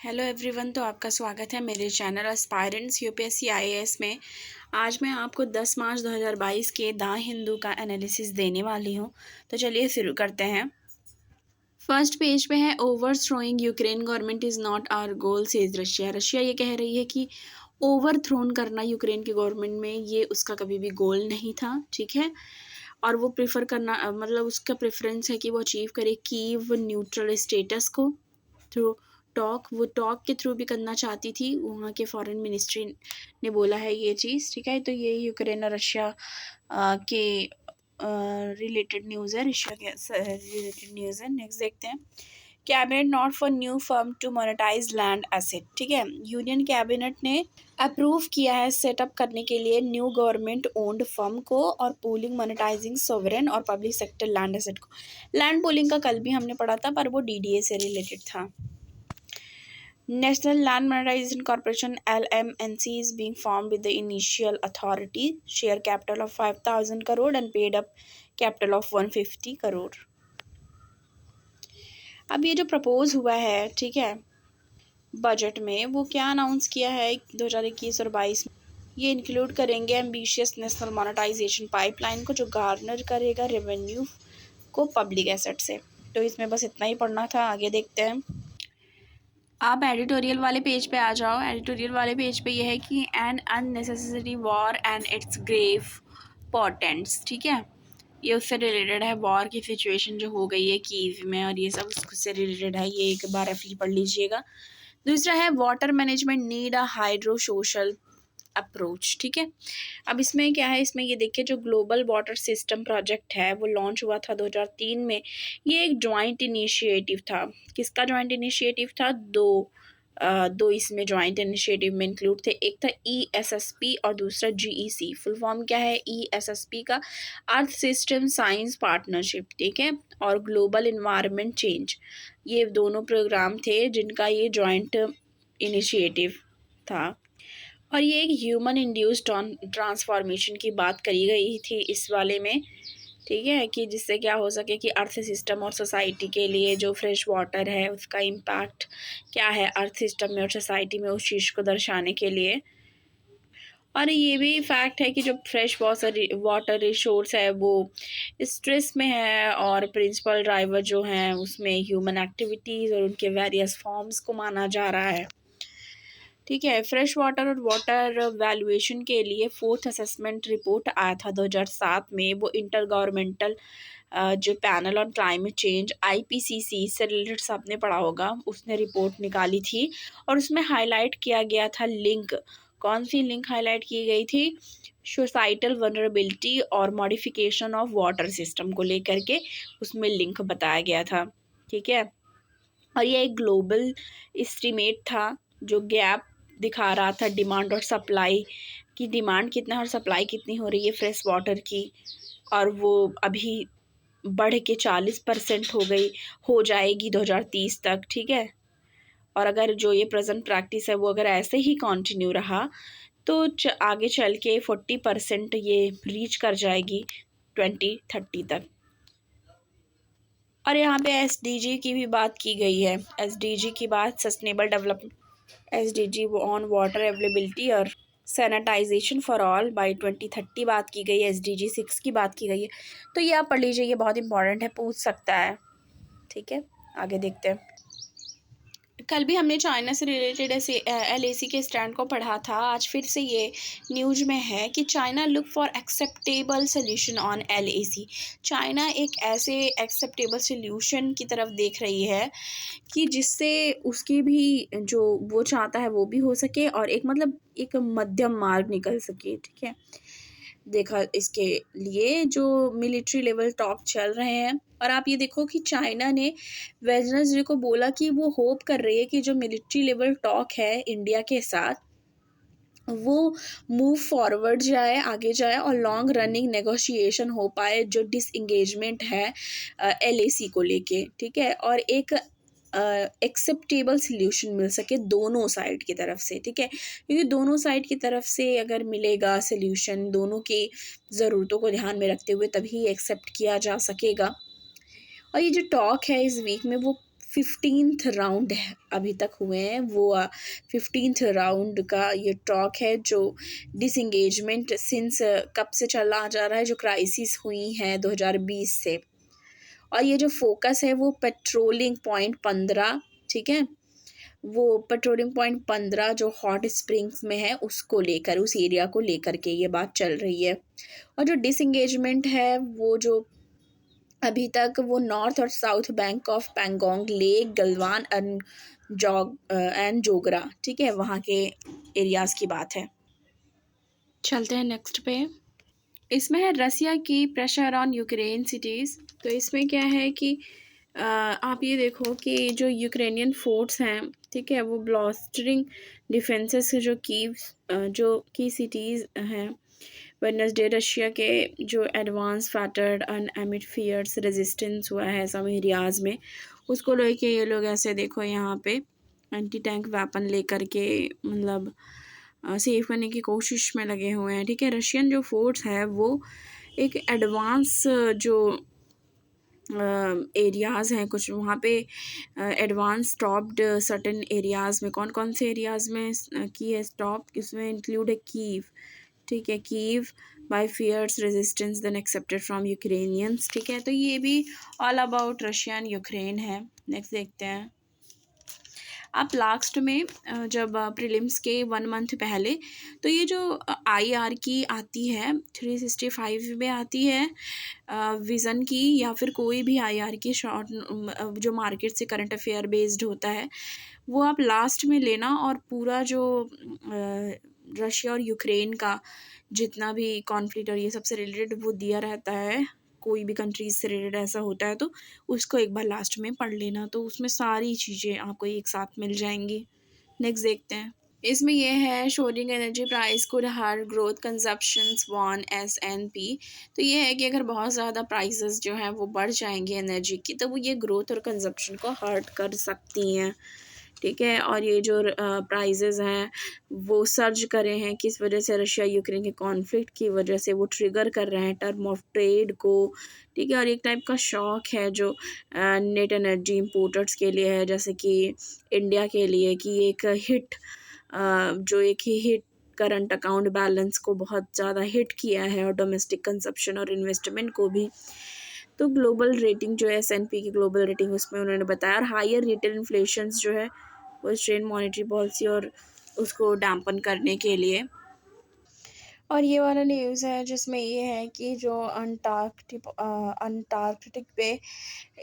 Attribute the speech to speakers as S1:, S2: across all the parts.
S1: Hello everyone. तो आपका स्वागत है मेरे चैनल एस्पायरेंट्स यूपीएससी आईएएस में। आज मैं आपको 10 मार्च 2022 के द हिंदू का एनालिसिस देने वाली हूं। तो चलिए शुरू करते हैं। फर्स्ट पेज पे है overthrowing Ukraine government is not our goal says Russia. Russia ये कह रही है कि ओवर थ्रोन करना यूक्रेन की गवर्नमेंट में ये उसका कभी भी गोल नहीं था, ठीक है। और वो प्रेफर करना मतलब उसका प्रेफरेंस है कि वो अचीव करे कीव न्यूट्रल स्टेटस को थ्रू टॉक के थ्रू भी करना चाहती थी। वहाँ के फॉरेन मिनिस्ट्री ने बोला है ये चीज़, ठीक है। तो ये यूक्रेन और रशिया के रिलेटेड न्यूज़ है, रशिया के रिलेटेड न्यूज़ है। नेक्स्ट देखते हैं। Cabinet nod for new firm to monetise land asset, ठीक है। यूनियन कैबिनेट ने अप्रूव किया है सेटअप करने के लिए न्यू गवर्नमेंट ओन्ड फर्म को और पूलिंग मोनेटाइजिंग सोवरेन और पब्लिक सेक्टर लैंड एसेट को। लैंड पूलिंग का कल भी हमने पढ़ा था, पर वो डीडीए से रिलेटेड था। National Land Monetization Corporation (LMNC) is being formed with the initial authority, share capital of 5,000 crore and paid up capital of 150 crore. अब ये जो प्रपोज हुआ है, ठीक है, बजट में, वो क्या अनाउंस किया है 2021 और 22 में। ये इंक्लूड करेंगे एम्बिशियस नेशनल मोनेटाइजेशन पाइपलाइन को, जो गार्नर करेगा रेवेन्यू को पब्लिक एसेट से। तो इसमें बस इतना ही पढ़ना था। आगे देखते हैं। आप एडिटोरियल वाले पेज पे आ जाओ। एडिटोरियल वाले पेज पे ये है कि an unnecessary war and its grave portents, ठीक है। ये उससे रिलेटेड है, वॉर की सिचुएशन जो हो गई है कीव में, और ये सब उससे रिलेटेड है। ये एक बार रेफली पढ़ लीजिएगा। दूसरा है water management need a hydro social approach, ठीक है। अब इसमें क्या है, इसमें ये देखिए, जो ग्लोबल वाटर सिस्टम प्रोजेक्ट है वो लॉन्च हुआ था 2003 में। ये एक जॉइंट इनिशिएटिव था। किसका जॉइंट इनिशिएटिव था? दो इसमें जॉइंट इनिशिएटिव में इंक्लूड थे। एक था ESSP और दूसरा GEC। फुल फॉर्म क्या है ESSP का? अर्थ सिस्टम साइंस पार्टनरशिप, ठीक है, और ग्लोबल इन्वायरमेंट चेंज। ये दोनों प्रोग्राम थे जिनका ये जॉइंट इनिशिएटिव था। और ये एक ह्यूमन इंड्यूस्ड ट्रांसफॉर्मेशन की बात करी गई थी इस वाले में, ठीक है, कि जिससे क्या हो सके कि अर्थ सिस्टम और सोसाइटी के लिए जो फ्रेश वाटर है उसका इम्पैक्ट क्या है अर्थ सिस्टम में और सोसाइटी में, उस चीज़ को दर्शाने के लिए। और ये भी फैक्ट है कि जो फ्रेश वाटर रिसोर्स है वो स्ट्रेस में है, और प्रिंसिपल ड्राइवर जो हैं उसमें ह्यूमन एक्टिविटीज़ और उनके वेरियस फॉर्म्स को माना जा रहा है, ठीक है। फ्रेश वाटर और वाटर वैल्यूएशन के लिए 4th असेसमेंट रिपोर्ट आया था 2007 में। वो इंटर गवर्नमेंटल जो panel on climate change IPCC से रिलेटेड सबने पढ़ा होगा, उसने रिपोर्ट निकाली थी। और उसमें हाईलाइट किया गया था लिंक। कौन सी लिंक हाईलाइट की गई थी? सोसाइटल वनरेबिलिटी और मॉडिफिकेशन ऑफ वाटर सिस्टम को लेकर के उसमें लिंक बताया गया था, ठीक है। और ये एक ग्लोबल एस्टीमेट था जो गैप दिखा रहा था डिमांड और सप्लाई की। डिमांड कितना और सप्लाई कितनी हो रही है फ्रेश वाटर की, और वो अभी बढ़ के 40% हो जाएगी 2030 तक, ठीक है। और अगर जो ये प्रेजेंट प्रैक्टिस है वो अगर ऐसे ही कंटिन्यू रहा तो आगे चल के 40% ये रीच कर जाएगी 2030 तक। और यहाँ पे SDG की भी बात की गई है। SDG की बात sustainable development SDG on water availability और सैनिटाइजेशन फॉर ऑल बाय 2030 बात की गई है। SDG 6 की बात की गई है। तो ये आप पढ़ लीजिए, ये बहुत इंपॉर्टेंट है, पूछ सकता है, ठीक है। आगे देखते हैं। कल भी हमने चाइना से रिलेटेड LAC के स्टैंड को पढ़ा था। आज फिर से ये न्यूज में है कि China look for acceptable solution on LAC। China एक ऐसे एक्सेप्टेबल सोल्यूशन की तरफ देख रही है कि जिससे उसकी भी जो वो चाहता है वो भी हो सके, और एक मतलब एक मध्यम मार्ग निकल सके, ठीक है। देखा, इसके लिए जो मिलिट्री लेवल टॉक चल रहे हैं। और आप ये देखो कि चाइना ने वेडनेसडे को बोला कि वो होप कर रही है कि जो मिलिट्री लेवल टॉक है इंडिया के साथ वो मूव फॉरवर्ड जाए, आगे जाए, और लॉन्ग रनिंग नेगोशिएशन हो पाए जो डिसएंगेजमेंट है LAC को लेके, ठीक है। और एक एक्सेप्टेबल सल्यूशन मिल सके दोनों साइड की तरफ से, ठीक है। क्योंकि दोनों साइड की तरफ से अगर मिलेगा सल्यूशन, दोनों की ज़रूरतों को ध्यान में रखते हुए, तभी एक्सेप्ट किया जा सकेगा। और ये जो टॉक है इस वीक में वो 15th राउंड है अभी तक हुए हैं, वो 15th राउंड का ये टॉक है जो डिसंगेजमेंट सिंस कब से चला जा रहा है, जो क्राइसिस हुई हैं 2020 से। और ये जो फोकस है वो पेट्रोलिंग पॉइंट 15, ठीक है, वो पेट्रोलिंग पॉइंट 15 जो हॉट स्प्रिंग्स में है उसको लेकर, उस एरिया को लेकर के ये बात चल रही है। और जो डिसंगेजमेंट है वो जो अभी तक वो नॉर्थ और south bank of Pangong lake, Galwan and Gogra, ठीक है, वहाँ के एरियाज़ की बात है। चलते हैं नेक्स्ट पे। इसमें है रसिया की प्रेशर ऑन यूक्रेन सिटीज़। तो इसमें क्या है कि आप ये देखो कि जो यूक्रेनियन फोर्ट्स हैं, ठीक है, वो ब्लास्टरिंग डिफेंसेस से जो की सिटीज़ हैं, वेडनेसडे रशिया के जो advance faltered and met fierce resistance हुआ है सम एरियाज़ में, उसको लेके ये लोग ऐसे देखो यहाँ पे एंटी टैंक वेपन लेकर के मतलब सेव करने की कोशिश में लगे हुए हैं, ठीक है। रशियन जो फोर्स है वो एक एडवांस जो एरियाज़ हैं कुछ वहाँ पे एडवांस स्टॉप्ड सर्टेन एरियाज़ में, कौन कौन से एरियाज़ में की है स्टॉप, इसमें इंक्लूड है कीव, ठीक है, Kyiv by fierce resistance than expected from Ukrainians, ठीक है। तो ये भी ऑल अबाउट रशियन यूक्रेन है। नेक्स्ट देखते हैं। आप लास्ट में जब प्रीलिम्स के 1 मंथ पहले, तो ये जो IR की आती है 365 में आती है विज़न की, या फिर कोई भी IR की शॉर्ट जो मार्केट से करंट अफेयर बेस्ड होता है, वो आप लास्ट में लेना। और पूरा जो रशिया और यूक्रेन का जितना भी कॉन्फ्लिक्ट और ये सबसे रिलेटेड वो दिया रहता है, कोई भी कंट्रीज से रिलेटेड ऐसा होता है तो उसको एक बार लास्ट में पढ़ लेना, तो उसमें सारी चीज़ें आपको एक साथ मिल जाएंगी। नेक्स्ट देखते हैं। इसमें ये है soaring energy price could hurt growth consumptions warn SNP। तो ये है कि अगर बहुत ज़्यादा प्राइसेस जो हैं वो बढ़ जाएंगे एनर्जी की, तो वो ये ग्रोथ और कंजप्शन को हर्ट कर सकती हैं, ठीक है। और ये जो प्राइजेज़ हैं वो सर्ज करे हैं, किस वजह से, रशिया यूक्रेन के कॉन्फ्लिक्ट की वजह से वो ट्रिगर कर रहे हैं टर्म ऑफ ट्रेड को, ठीक है। और एक टाइप का शॉक है जो नेट एनर्जी इंपोर्टर्स के लिए है, जैसे कि इंडिया के लिए, कि एक हिट जो एक ही हिट करंट अकाउंट बैलेंस को बहुत ज़्यादा हिट किया है और डोमेस्टिक कंजप्शन और इन्वेस्टमेंट को भी। तो ग्लोबल रेटिंग जो है S&P की ग्लोबल रेटिंग, उसमें उन्होंने बताया, और हायर रिटेल इन्फ्लेशंस जो है वो स्ट्रेन मॉनेटरी पॉलिसी और उसको डैम्पन करने के लिए। और ये वाला न्यूज़ है जिसमें ये है कि जो अंटार्कटिक पे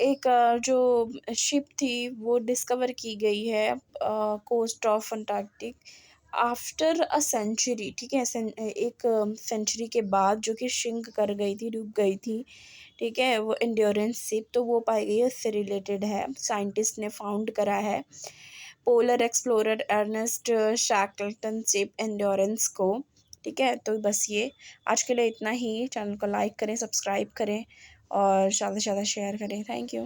S1: एक जो शिप थी वो डिस्कवर की गई है coast of Antarctic after a century, ठीक है, एक सेंचुरी के बाद, जो कि श्रिंक कर गई थी, डूब गई थी, ठीक है, वो एंड्योरेंस शिप, तो वो पाई गई है, उससे रिलेटेड है, साइंटिस्ट ने फाउंड करा है polar explorer Ernest Shackleton ship Endurance को, ठीक है। तो बस ये आज के लिए इतना ही। चैनल को लाइक करें, सब्सक्राइब करें और ज़्यादा से ज़्यादा शेयर करें। Thank you.